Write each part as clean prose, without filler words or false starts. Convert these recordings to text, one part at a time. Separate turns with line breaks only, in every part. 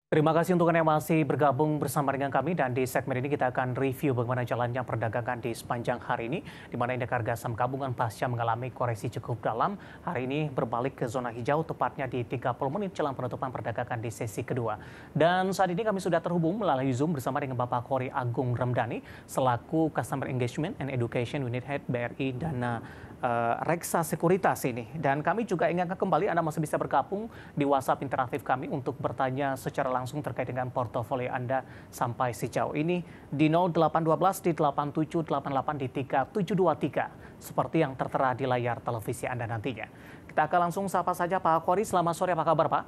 Terima kasih untuk Anda yang masih bergabung bersama dengan kami dan di segmen ini kita akan review bagaimana jalannya perdagangan di sepanjang hari ini di mana indeks harga saham gabungan pasca mengalami koreksi cukup dalam. Hari ini berbalik ke zona hijau tepatnya di 30 menit jelang penutupan perdagangan di sesi kedua. Dan saat ini kami sudah terhubung melalui Zoom bersama dengan Bapak Khori Agung Ramdhani selaku Customer Engagement and Education Unit Head BRI Dana Reksa Sekuritas ini. Dan kami juga ingatkan kembali Anda masih bisa bergabung di WhatsApp interaktif kami untuk bertanya secara langsung terkait dengan portofolio Anda sampai sejauh ini di 0812 di 8788 di 3723 seperti yang tertera di layar televisi Anda nantinya. Kita akan langsung sapa saja Pak Khori. Selamat sore, apa kabar Pak?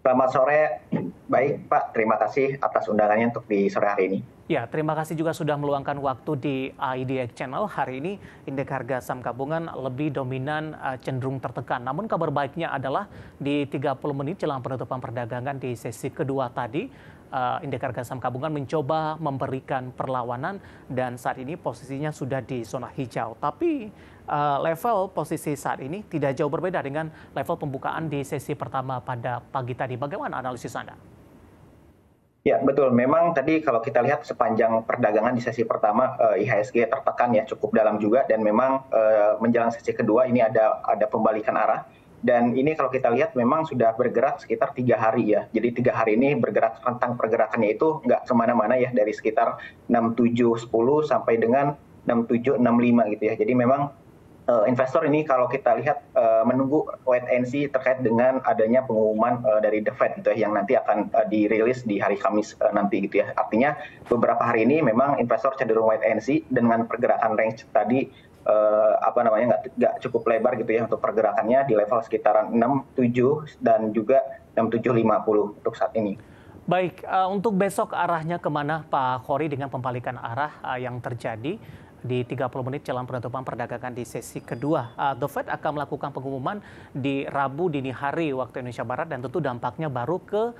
Selamat sore, baik Pak. Terima kasih atas undangannya untuk di sore hari ini.
Ya, terima kasih juga sudah meluangkan waktu di IDX Channel. Hari ini indeks harga saham gabungan lebih dominan cenderung tertekan. Namun kabar baiknya adalah di 30 menit jelang penutupan perdagangan di sesi kedua tadi, indeks harga saham gabungan mencoba memberikan perlawanan dan saat ini posisinya sudah di zona hijau. Tapi level posisi saat ini tidak jauh berbeda dengan level pembukaan di sesi pertama pada pagi tadi. Bagaimana analisis Anda?
Ya, betul. Memang tadi kalau kita lihat sepanjang perdagangan di sesi pertama, IHSG tertekan ya cukup dalam juga dan memang menjelang sesi kedua ini ada pembalikan arah. Dan ini kalau kita lihat memang sudah bergerak sekitar 3 hari ya. Jadi 3 hari ini bergerak rentang pergerakannya itu nggak kemana-mana ya dari sekitar 6710 sampai dengan 6765 gitu ya. Jadi memang investor ini kalau kita lihat menunggu wait and see terkait dengan adanya pengumuman dari The Fed gitu ya, yang nanti akan dirilis di hari Kamis nanti gitu ya. Artinya beberapa hari ini memang investor cenderung wait and see dengan pergerakan range tadi nggak cukup lebar gitu ya untuk pergerakannya di level sekitaran 67 dan juga 6750 untuk saat ini.
Baik, untuk besok arahnya kemana Pak Khori dengan pembalikan arah yang terjadi di 30 menit jelang penutupan perdagangan di sesi kedua? The Fed akan melakukan pengumuman di Rabu dini hari waktu Indonesia Barat dan tentu dampaknya baru ke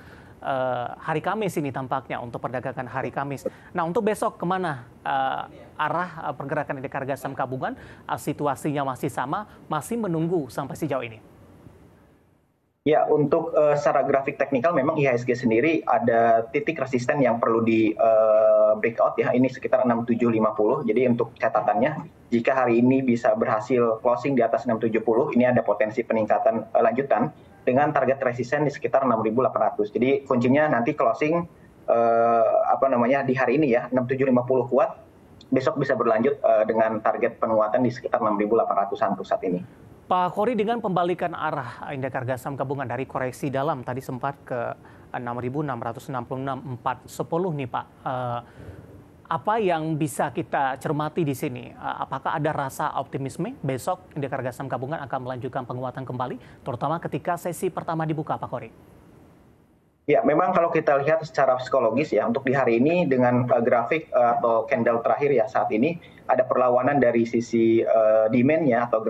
hari Kamis ini tampaknya untuk perdagangan hari Kamis. Nah, untuk besok kemana arah pergerakan indeks harga saham gabungan? Situasinya masih sama, masih menunggu sampai sejauh ini?
Ya, untuk secara grafik teknikal memang IHSG sendiri ada titik resisten yang perlu di breakout ya, ini sekitar 6750. Jadi untuk catatannya, jika hari ini bisa berhasil closing di atas 670, ini ada potensi peningkatan lanjutan dengan target resisten di sekitar 6800. Jadi kuncinya nanti closing di hari ini ya, 6750 kuat, besok bisa berlanjut dengan target penguatan di sekitar 6800-an untuk saat ini.
Pak Khori, dengan pembalikan arah indeks harga saham gabungan dari koreksi dalam tadi sempat ke 6.666.410 nih Pak. Apa yang bisa kita cermati di sini? Apakah ada rasa optimisme besok indeks harga saham gabungan akan melanjutkan penguatan kembali, terutama ketika sesi pertama dibuka, Pak Khori?
Ya, memang kalau kita lihat secara psikologis ya, untuk di hari ini dengan grafik atau candle terakhir ya saat ini, ada perlawanan dari sisi demand-nya atau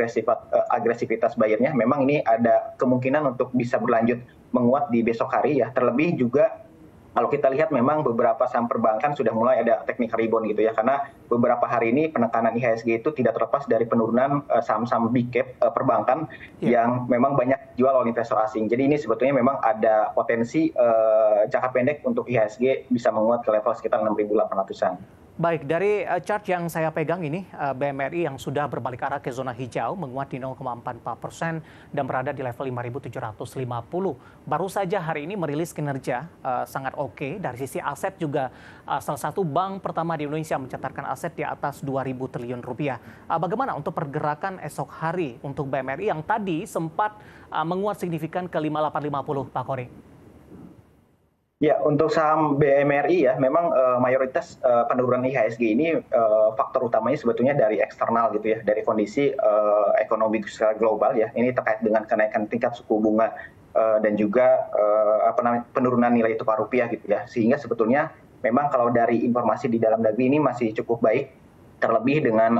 agresivitas buyer-nya. Memang ini ada kemungkinan untuk bisa berlanjut menguat di besok hari ya. Terlebih juga kalau kita lihat memang beberapa saham perbankan sudah mulai ada technical rebound gitu ya, karena beberapa hari ini penekanan IHSG itu tidak terlepas dari penurunan saham-saham big cap perbankan yang memang banyak jual oleh investor asing. Jadi ini sebetulnya memang ada potensi jangka pendek untuk IHSG bisa menguat ke level sekitar 6.800-an.
Baik, dari chart yang saya pegang ini, BMRI yang sudah berbalik arah ke zona hijau menguat di 0,44% dan berada di level 5.750. Baru saja hari ini merilis kinerja sangat oke. Dari sisi aset juga salah satu bank pertama di Indonesia mencatatkan aset di atas 2.000 triliun rupiah. Bagaimana untuk pergerakan esok hari untuk BMRI yang tadi sempat menguat signifikan ke 5850, Pak Khori?
Ya, untuk saham BMRI ya, memang mayoritas penurunan IHSG ini faktor utamanya sebetulnya dari eksternal gitu ya, dari kondisi ekonomi secara global ya. Ini terkait dengan kenaikan tingkat suku bunga dan juga penurunan nilai tukar rupiah gitu ya. Sehingga sebetulnya memang kalau dari informasi di dalam negeri ini masih cukup baik, terlebih dengan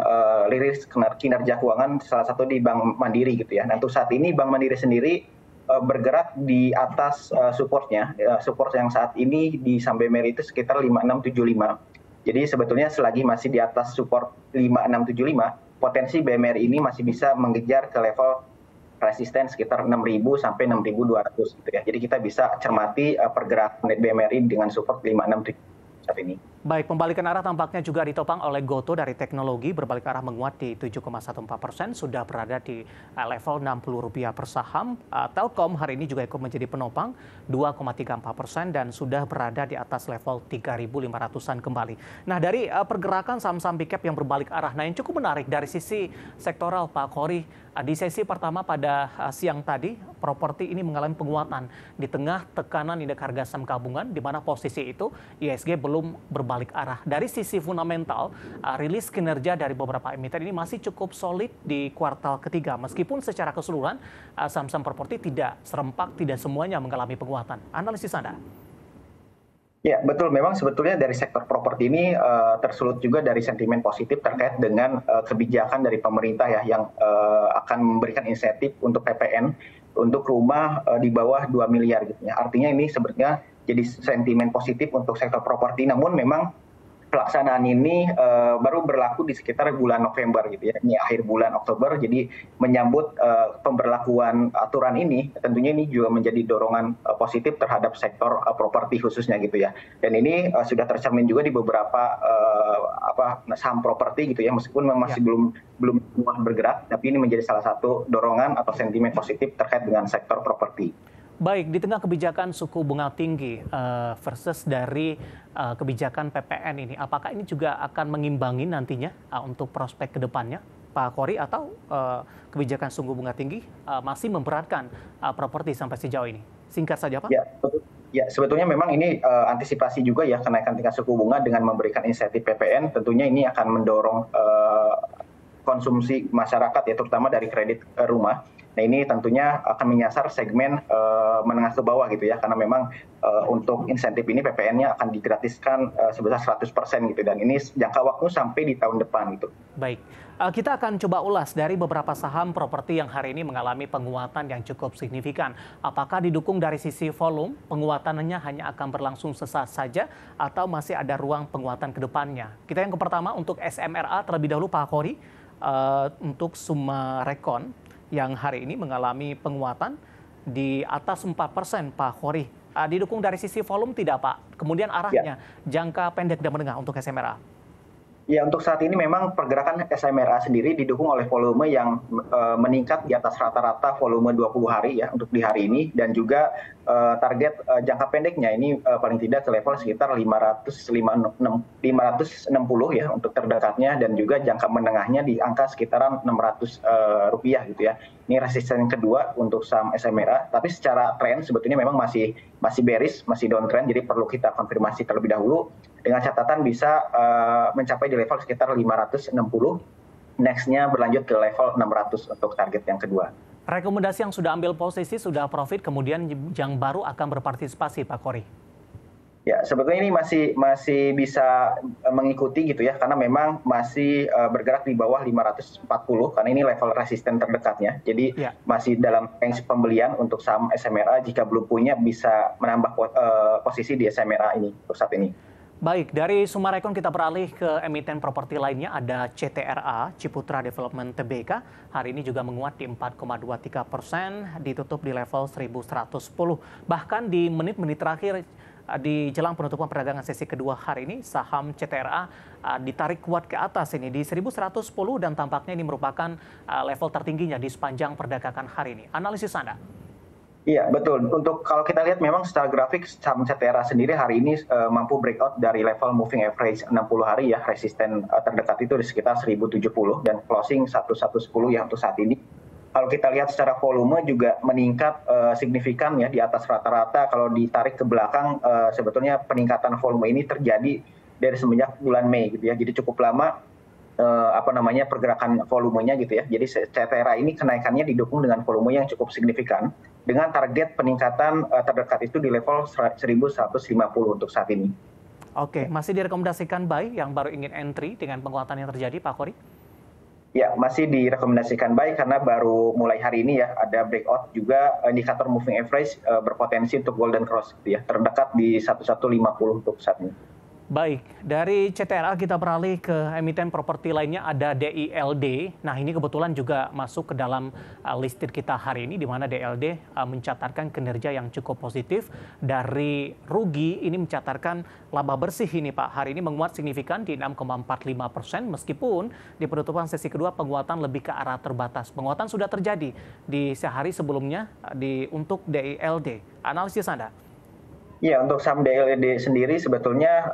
rilis kinerja keuangan salah satu di Bank Mandiri gitu ya. Nah, untuk saat ini Bank Mandiri sendiri bergerak di atas supportnya, support yang saat ini di saham BMRI itu sekitar 5675. Jadi sebetulnya selagi masih di atas support 5675, potensi BMRI ini masih bisa mengejar ke level resisten sekitar 6.000 sampai 6.200 gitu ya. Jadi kita bisa cermati pergerakan BMRI dengan support 56.000 saat ini.
Baik, pembalikan arah tampaknya juga ditopang oleh Gotoh dari teknologi, berbalik arah menguat di 7,14%, sudah berada di level Rp60 per saham. Telkom hari ini juga ikut menjadi penopang 2,34% dan sudah berada di atas level 3.500-an kembali. Nah, dari pergerakan saham-saham big cap yang berbalik arah, nah yang cukup menarik dari sisi sektoral, Pak Khory, di sesi pertama pada siang tadi, properti ini mengalami penguatan di tengah tekanan indeks harga saham gabungan, di mana posisi itu IHSG belum berbalik arah. Dari sisi fundamental, rilis kinerja dari beberapa emiten ini masih cukup solid di kuartal ketiga. Meskipun secara keseluruhan, saham-saham properti tidak serempak, tidak semuanya mengalami penguatan. Analisis Anda?
Ya, betul. Memang sebetulnya dari sektor properti ini tersulut juga dari sentimen positif terkait dengan kebijakan dari pemerintah ya yang akan memberikan insentif untuk PPN untuk rumah di bawah 2 miliar gitu ya. Artinya ini sebenarnya jadi sentimen positif untuk sektor properti. Namun memang pelaksanaan ini baru berlaku di sekitar bulan November gitu ya. Ini akhir bulan Oktober, jadi menyambut pemberlakuan aturan ini, tentunya ini juga menjadi dorongan positif terhadap sektor properti khususnya gitu ya. Dan ini sudah tercermin juga di beberapa saham properti gitu ya, meskipun memang masih belum semua bergerak, tapi ini menjadi salah satu dorongan atau sentimen positif terkait dengan sektor properti.
Baik, di tengah kebijakan suku bunga tinggi versus dari kebijakan PPN ini, apakah ini juga akan mengimbangi nantinya untuk prospek ke depannya, Pak Khory, atau kebijakan suku bunga tinggi masih memberatkan properti sampai sejauh ini? Singkat saja, Pak.
Ya, sebetulnya memang ini antisipasi juga ya kenaikan tingkat suku bunga dengan memberikan insentif PPN, tentunya ini akan mendorong konsumsi masyarakat ya, terutama dari kredit rumah. Nah, ini tentunya akan menyasar segmen menengah ke bawah gitu ya, karena memang untuk insentif ini PPN-nya akan digratiskan sebesar 100% gitu, dan ini jangka waktu sampai di tahun depan gitu.
Baik, kita akan coba ulas dari beberapa saham properti yang hari ini mengalami penguatan yang cukup signifikan. Apakah didukung dari sisi volume, penguatannya hanya akan berlangsung sesaat saja, atau masih ada ruang penguatan ke depannya? Kita yang pertama untuk SMRA terlebih dahulu, Pak Khory, untuk Summarecon yang hari ini mengalami penguatan di atas 4%, Pak Khory. Didukung dari sisi volume tidak, Pak? Kemudian arahnya, jangka pendek dan menengah untuk SMRA?
Ya, untuk saat ini memang pergerakan SMRA sendiri didukung oleh volume yang meningkat di atas rata-rata volume 20 hari ya untuk di hari ini, dan juga target jangka pendeknya ini paling tidak ke level sekitar 560 ya untuk terdekatnya, dan juga jangka menengahnya di angka sekitaran Rp600 gitu ya. Ini resisten kedua untuk saham SMRA, tapi secara tren sebetulnya memang masih bearish, masih downtrend, jadi perlu kita konfirmasi terlebih dahulu dengan catatan bisa mencapai di level sekitar 560, next-nya berlanjut ke level 600 untuk target yang kedua.
Rekomendasi yang sudah ambil posisi, sudah profit, kemudian yang baru akan berpartisipasi, Pak Khory?
Ya, sebetulnya ini masih bisa mengikuti gitu ya, karena memang masih bergerak di bawah 540, karena ini level resisten terdekatnya. Jadi masih dalam range pembelian untuk saham SMRA, jika belum punya bisa menambah posisi di SMRA ini untuk saat ini.
Baik, dari Summarecon kita beralih ke emiten properti lainnya, ada CTRA, Ciputra Development Tbk. Hari ini juga menguat di 4,23%, ditutup di level 1.110. Bahkan di menit-menit terakhir di jelang penutupan perdagangan sesi kedua hari ini, saham CTRA ditarik kuat ke atas ini di 1.110, dan tampaknya ini merupakan level tertingginya di sepanjang perdagangan hari ini. Analisis Anda?
Iya, betul. Untuk kalau kita lihat memang secara grafik saham CTRA sendiri hari ini mampu breakout dari level moving average 60 hari ya, resisten terdekat itu di sekitar 1070 dan closing 1110 ya untuk saat ini. Kalau kita lihat secara volume juga meningkat signifikan ya, di atas rata-rata. Kalau ditarik ke belakang sebetulnya peningkatan volume ini terjadi dari semenjak bulan Mei gitu ya. Jadi cukup lama pergerakan volumenya gitu ya. Jadi CTRA ini kenaikannya didukung dengan volume yang cukup signifikan, dengan target peningkatan terdekat itu di level 1150 untuk saat ini.
Oke, masih direkomendasikan buy yang baru ingin entry dengan penguatan yang terjadi, Pak Khory?
Ya, masih direkomendasikan buy karena baru mulai hari ini ya ada breakout, juga indikator moving average berpotensi untuk golden cross gitu ya, terdekat di 1150 untuk saat ini.
Baik, dari CTRA kita beralih ke emiten properti lainnya ada DILD. Nah, ini kebetulan juga masuk ke dalam listed kita hari ini, di mana DILD mencatatkan kinerja yang cukup positif. Dari rugi ini mencatatkan laba bersih ini Pak. Hari ini menguat signifikan di 6,45%, meskipun di penutupan sesi kedua penguatan lebih ke arah terbatas. Penguatan sudah terjadi di sehari sebelumnya untuk DILD. Analisis Anda?
Ya, untuk saham DLD sendiri sebetulnya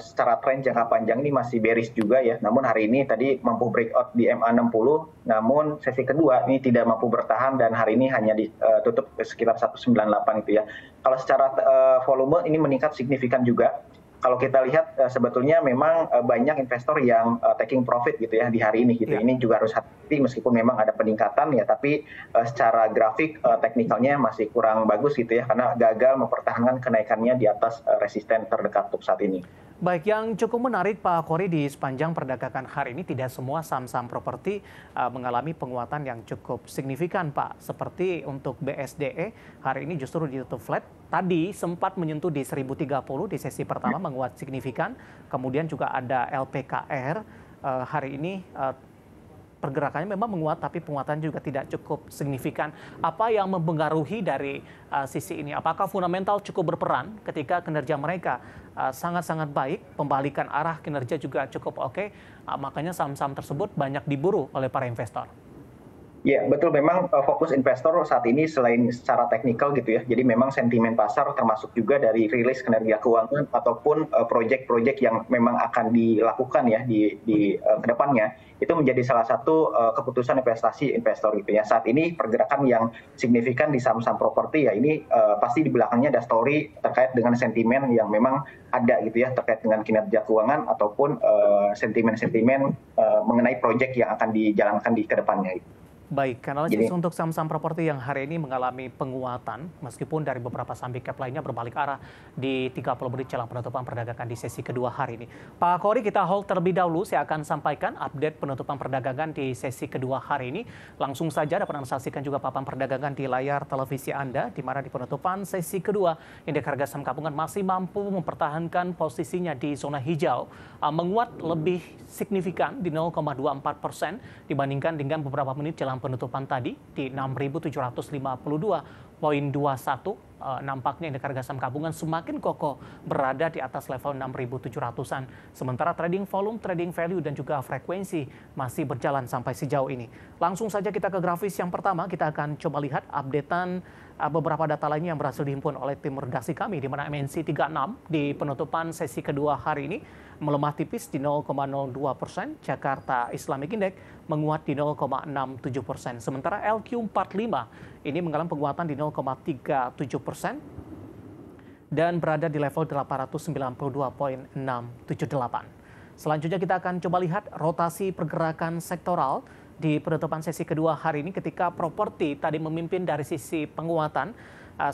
secara tren jangka panjang ini masih bearish juga ya. Namun hari ini tadi mampu breakout di MA60, namun sesi kedua ini tidak mampu bertahan dan hari ini hanya ditutup sekitar 198 gitu ya. Kalau secara volume ini meningkat signifikan juga. Kalau kita lihat sebetulnya memang banyak investor yang taking profit gitu ya di hari ini gitu. Ini juga harus hati meskipun memang ada peningkatan ya, tapi secara grafik teknikalnya masih kurang bagus gitu ya karena gagal mempertahankan kenaikannya di atas resisten terdekat untuk saat ini.
Baik, yang cukup menarik Pak Kori di sepanjang perdagangan hari ini tidak semua saham-saham properti mengalami penguatan yang cukup signifikan Pak. Seperti untuk BSDE hari ini justru ditutup flat. Tadi sempat menyentuh di 1030 di sesi pertama menguat signifikan. Kemudian juga ada LPKR hari ini pergerakannya memang menguat, tapi penguatan juga tidak cukup signifikan. Apa yang mempengaruhi dari sisi ini? Apakah fundamental cukup berperan ketika kinerja mereka sangat-sangat baik, pembalikan arah kinerja juga cukup oke, makanya saham-saham tersebut banyak diburu oleh para investor?
Ya, betul. Memang fokus investor saat ini selain secara teknikal gitu ya. Jadi memang sentimen pasar termasuk juga dari rilis kinerja keuangan ataupun proyek-proyek yang memang akan dilakukan ya di kedepannya. Itu menjadi salah satu keputusan investasi investor gitu ya. Saat ini pergerakan yang signifikan di saham-saham properti ya ini pasti di belakangnya ada story terkait dengan sentimen yang memang ada gitu ya terkait dengan kinerja keuangan ataupun sentimen-sentimen mengenai proyek yang akan dijalankan di kedepannya.
Baik, analisis untuk saham-saham properti yang hari ini mengalami penguatan, meskipun dari beberapa saham big cap lainnya berbalik arah di 30 menit jelang penutupan perdagangan di sesi kedua hari ini. Pak Kori, kita hold terlebih dahulu. Saya akan sampaikan update penutupan perdagangan di sesi kedua hari ini. Langsung saja dapat Anda saksikan juga papan perdagangan di layar televisi Anda, di mana di penutupan sesi kedua, indeks harga saham gabungan masih mampu mempertahankan posisinya di zona hijau, menguat lebih signifikan di 0,24% dibandingkan dengan beberapa menit jelang penutupan tadi di 6.752,21. Nampaknya indeks harga saham gabungan semakin kokoh berada di atas level 6.700-an. Sementara trading volume, trading value, dan juga frekuensi masih berjalan sampai sejauh ini. Langsung saja kita ke grafis yang pertama. Kita akan coba lihat updatean beberapa data lainnya yang berhasil dihimpun oleh tim redaksi kami, di mana MNC 36 di penutupan sesi kedua hari ini melemah tipis di 0,02%, Jakarta Islamic Index menguat di 0,67%. Sementara LQ45 ini mengalami penguatan di 0,37% dan berada di level 892,678. Selanjutnya kita akan coba lihat rotasi pergerakan sektoral di penutupan sesi kedua hari ini ketika properti tadi memimpin dari sisi penguatan,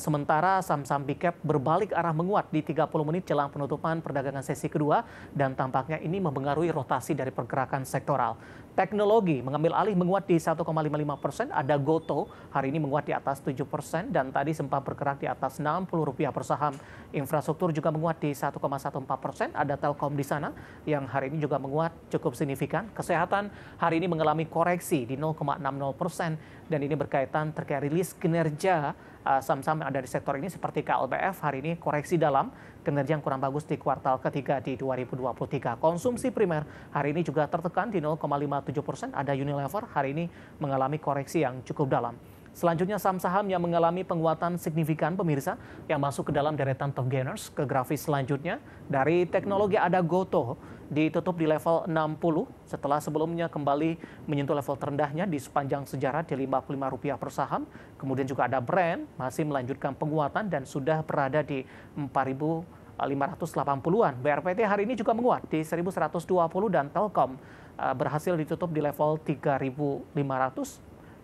sementara saham-saham big cap berbalik arah menguat di 30 menit jelang penutupan perdagangan sesi kedua dan tampaknya ini mempengaruhi rotasi dari pergerakan sektoral. Teknologi mengambil alih menguat di 1,55%, ada Goto hari ini menguat di atas 7% dan tadi sempat bergerak di atas Rp60 per saham. Infrastruktur juga menguat di 1,14%, ada Telkom di sana yang hari ini juga menguat cukup signifikan. Kesehatan hari ini mengalami koreksi di 0,60% dan ini berkaitan terkait rilis kinerja saham-saham yang ada di sektor ini seperti KLBF hari ini koreksi dalam, kinerja yang kurang bagus di kuartal ketiga di 2023. Konsumsi primer hari ini juga tertekan di 0,57%, ada Unilever hari ini mengalami koreksi yang cukup dalam. Selanjutnya saham-saham yang mengalami penguatan signifikan pemirsa yang masuk ke dalam deretan top gainers. Ke grafis selanjutnya, dari teknologi ada Goto ditutup di level 60 setelah sebelumnya kembali menyentuh level terendahnya di sepanjang sejarah di Rp55 per saham. Kemudian juga ada Brand masih melanjutkan penguatan dan sudah berada di 4.580-an. BRPT hari ini juga menguat di 1.120 dan Telkom berhasil ditutup di level 3.500,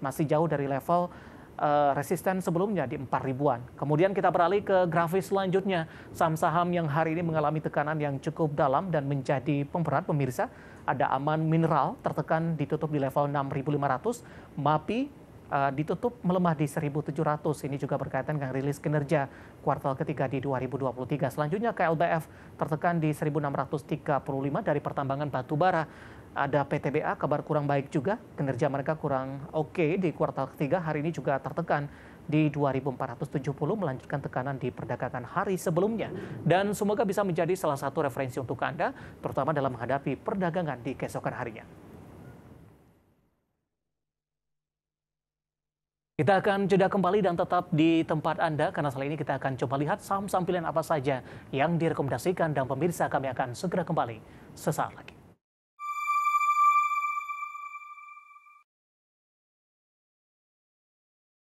masih jauh dari level resisten sebelumnya di 4.000-an. Kemudian kita beralih ke grafis selanjutnya. Saham-saham yang hari ini mengalami tekanan yang cukup dalam dan menjadi pemberat pemirsa. Ada Aman Mineral tertekan ditutup di level 6.500. MAPI ditutup melemah di 1.700. Ini juga berkaitan dengan rilis kinerja kuartal ketiga di 2023. Selanjutnya KLBF tertekan di 1.635 dari pertambangan batu bara. Ada PTBA, kabar kurang baik juga, kinerja mereka kurang oke di kuartal ketiga. Hari ini juga tertekan di 2.470, melanjutkan tekanan di perdagangan hari sebelumnya. Dan semoga bisa menjadi salah satu referensi untuk Anda, terutama dalam menghadapi perdagangan di keesokan harinya. Kita akan jeda kembali dan tetap di tempat Anda, karena kali ini kita akan coba lihat saham-saham pilihan apa saja yang direkomendasikan, dan pemirsa kami akan segera kembali sesaat lagi.